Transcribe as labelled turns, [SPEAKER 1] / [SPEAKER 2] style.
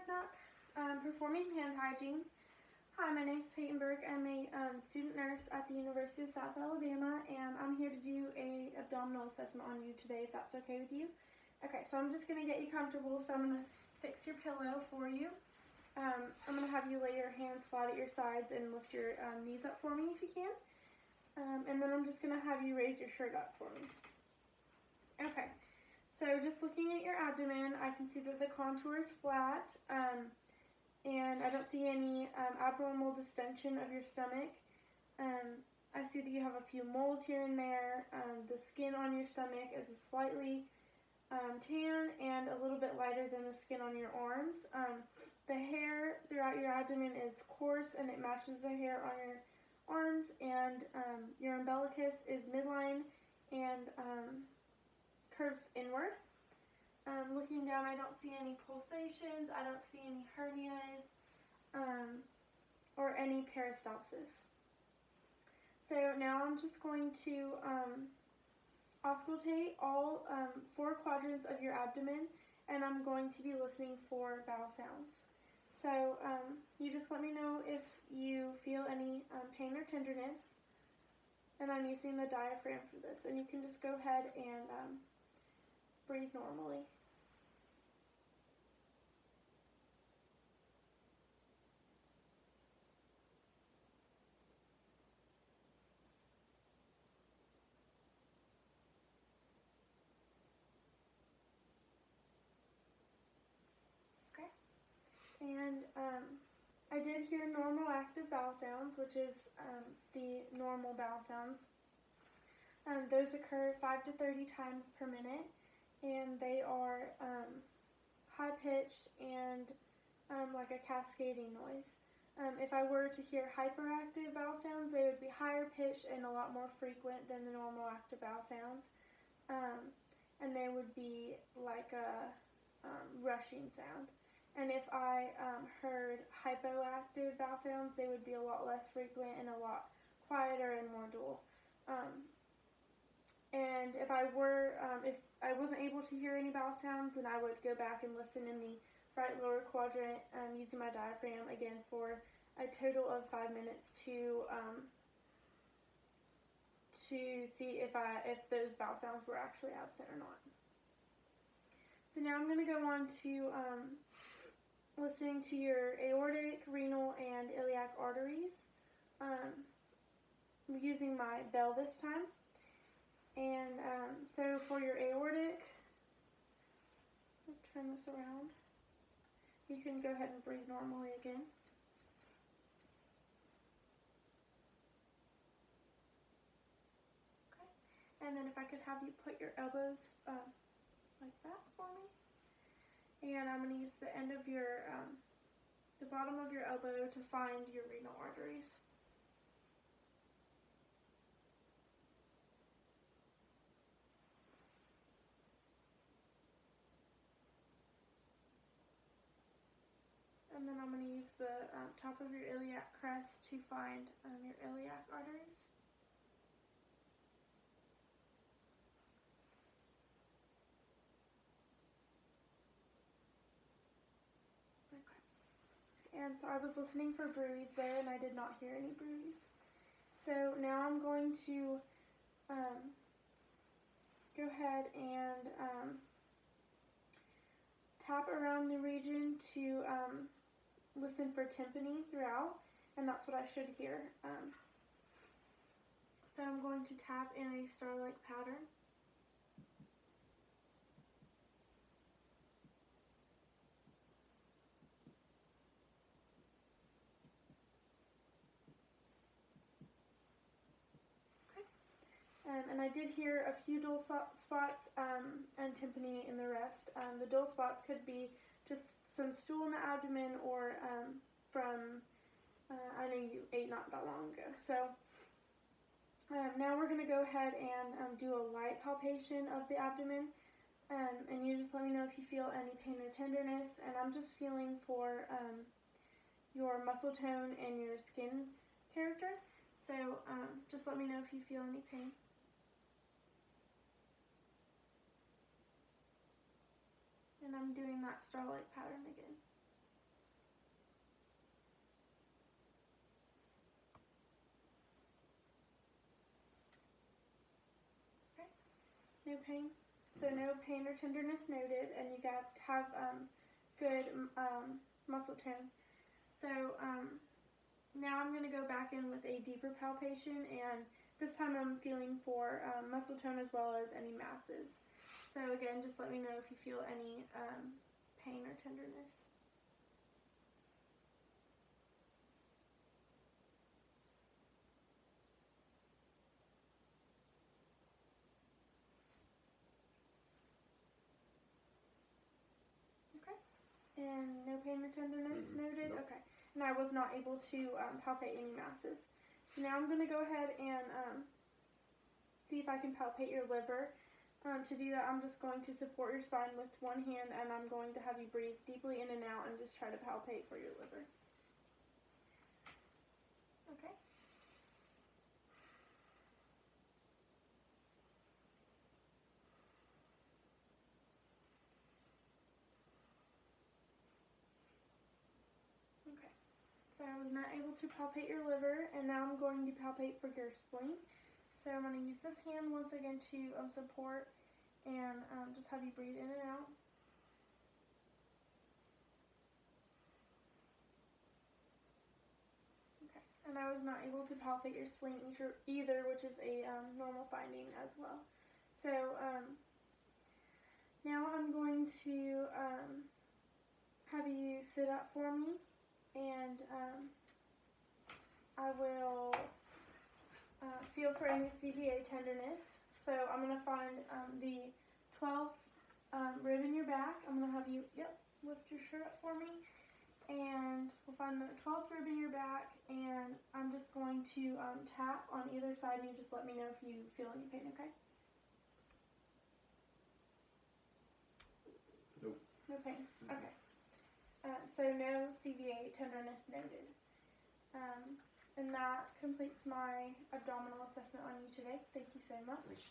[SPEAKER 1] knock. Performing hand hygiene. Hi, my name is Peyton Burke. I'm a student nurse at the University of South Alabama, and I'm here to do a abdominal assessment on you today, if that's okay with you. Okay, so I'm just going to get you comfortable, so I'm going to fix your pillow for you. I'm going to have you lay your hands flat at your sides and lift your knees up for me if you can. And then I'm just going to have you raise your shirt up for me. Okay, so just looking at your abdomen, I can see that the contour is flat, and I don't see any abnormal distension of your stomach. I see that you have a few moles here and there. The skin on your stomach is slightly tan and a little bit lighter than the skin on your arms. The hair throughout your abdomen is coarse and it matches the hair on your arms, and your umbilicus is midline and curves inward. Looking down, I don't see any pulsations, I don't see any hernias, or any peristalsis. So now I'm just going to auscultate all 4 quadrants of your abdomen, and I'm going to be listening for bowel sounds. So you just let me know if you feel any pain or tenderness, and I'm using the diaphragm for this, and you can just go ahead and breathe normally. And I did hear normal active bowel sounds, which is the normal bowel sounds. Those occur 5 to 30 times per minute, and they are high-pitched and like a cascading noise. If I were to hear hyperactive bowel sounds, they would be higher pitched and a lot more frequent than the normal active bowel sounds. And they would be like a rushing sound. And if I heard hypoactive bowel sounds, they would be a lot less frequent and a lot quieter and more dull. And if I wasn't able to hear any bowel sounds, then I would go back and listen in the right lower quadrant using my diaphragm again for a total of 5 minutes to see if those bowel sounds were actually absent or not. So now I'm going to go on to listening to your aortic, renal, and iliac arteries, using my bell this time. And so for your aortic, turn this around. You can go ahead and breathe normally again. Okay. And then if I could have you put your elbows like that for me. And I'm going to use the end of your, the bottom of your elbow to find your renal arteries. And then I'm going to use the top of your iliac crest to find your iliac arteries. And so I was listening for bruits there, and I did not hear any bruits. So now I'm going to go ahead and tap around the region to listen for tympany throughout, and that's what I should hear. So I'm going to tap in a star-like pattern. And I did hear a few dull spots and tympany in the rest. The dull spots could be just some stool in the abdomen or from, I know you ate not that long ago. So now we're going to go ahead and do a light palpation of the abdomen. And you just let me know if you feel any pain or tenderness. And I'm just feeling for your muscle tone and your skin character. So just let me know if you feel any pain. And I'm doing that star-like pattern again. No pain? So no pain or tenderness noted, and you have good muscle tone. So now I'm going to go back in with a deeper palpation, and this time I'm feeling for muscle tone as well as any masses. So again, just let me know if you feel any pain or tenderness. And no pain or tenderness noted?
[SPEAKER 2] Nope.
[SPEAKER 1] Okay. And I was not able to palpate any masses. So now I'm going to go ahead and see if I can palpate your liver. To do that, I'm just going to support your spine with one hand, and I'm going to have you breathe deeply in and out and just try to palpate for your liver. Okay. Okay. So I was not able to palpate your liver, and now I'm going to palpate for your spleen. So I'm going to use this hand once again to support and just have you breathe in and out. Okay. And I was not able to palpate your spleen either, which is a normal finding as well. So now I'm going to have you sit up for me, and I will feel for any CVA tenderness. So I'm going to find the 12th rib in your back. I'm going to have you, lift your shirt up for me. And we'll find the 12th rib in your back, and I'm just going to tap on either side, and you just let me know if you feel any pain, okay?
[SPEAKER 2] Nope.
[SPEAKER 1] No pain? Okay. So no CVA tenderness noted. And that completes my abdominal assessment on you today. Thank you so much.